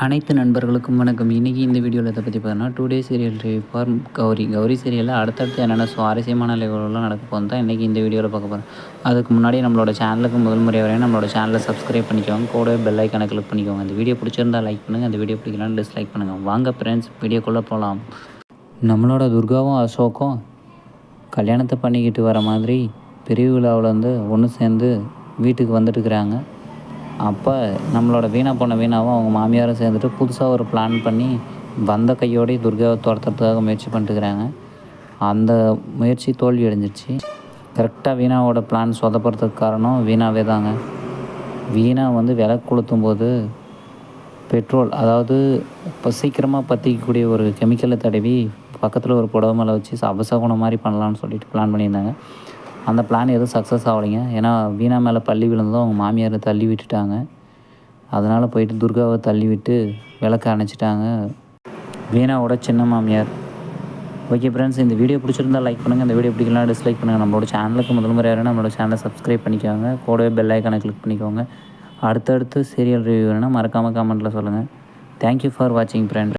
அனைத்து நண்பர்களுக்கும் வணக்கம். இன்றைக்கி இந்த வீடியோவில் இதை பற்றி பார்த்தோன்னா 2 day serial review for Gowri. Gowri சீரியலில் அடுத்தடுத்து என்னென்ன சுவாரஸ்யமான நிகழ்வுகள்லாம் நடக்க போகுது தான் இன்றைக்கி இந்த வீடியோவில் பார்க்க போகிறோம். அதுக்கு முன்னாடி நம்மளோட சேனலுக்கு முதல் முறை வரையும் நம்மளோட சேனலை சப்ஸ்கிரைப் பண்ணிக்கோங்க. கூடவே பெல் ஐக்கானை கிளிக் பண்ணிக்கோங்க. இந்த வீடியோ பிடிச்சிருந்தா லைக் பண்ணுங்கள். அந்த வீடியோ பிடிக்கலாம்னு டிஸ்லைக் பண்ணுங்கள். வாங்க ஃப்ரெண்ட்ஸ், வீடியோக்குள்ளே போகலாம். நம்மளோட துர்காவும் அசோக்கும் கல்யாணத்தை பண்ணிக்கிட்டு வர மாதிரி பெரிய விழாவில் வந்து ஒன்று சேர்ந்து வீட்டுக்கு வந்துட்டுருக்குறாங்க. அப்போ நம்மளோட வீணாவும் அவங்க மாமியாரும் சேர்ந்துட்டு புதுசாக ஒரு பிளான் பண்ணி வந்த கையோடய துர்காவை துரத்துறதுக்காக முயற்சி பண்ணிட்டுருக்குறாங்க. அந்த முயற்சி தோல்வி அடைஞ்சிருச்சு. கரெக்டாக வீணாவோட பிளான் சொதப்படுறதுக்கு காரணம் வீணாவே தாங்க. வீணா வந்து விளக்கு கொளுத்தும் போது பெட்ரோல், அதாவது இப்போ சீக்கிரமாக பற்றிக்கக்கூடிய ஒரு கெமிக்கலை தடவி பக்கத்தில் ஒரு புடவை மேலே வச்சு அபசகுணம் மாதிரி பண்ணலான்னு சொல்லிட்டு பிளான் பண்ணியிருந்தாங்க. அந்த பிளான் எதுவும் சக்ஸஸ் ஆகலைங்க. ஏன்னா வீணா மேலே பள்ளி விழுந்ததும் அவங்க மாமியாரை தள்ளி விட்டுட்டாங்க. அதனால் போயிட்டு துர்காவை தள்ளி விட்டு விளக்க அணைச்சிட்டாங்க வீணாவோட சின்ன மாமியார். ஓகே ஃப்ரெண்ட்ஸ், இந்த வீடியோ பிடிச்சிருந்தா லைக் பண்ணுங்கள். இந்த வீடியோ பிடிக்கலாம் டிஸ்லைக் பண்ணுங்கள். நம்மளோட சேனலுக்கு முதல் முறையாக நம்மளோட சேனலை சப்ஸ்கிரைப் பண்ணிக்கோங்க. கூடவே பெல் ஐக்கானை கிளிக் பண்ணிக்கோங்க. அடுத்தடுத்து சீரியல் ரிவ்யூ வேணும்னா மறக்காமல் கமெண்ட்டில் சொல்லுங்கள். தேங்க்யூ ஃபார் வாட்சிங் ஃப்ரெண்ட்.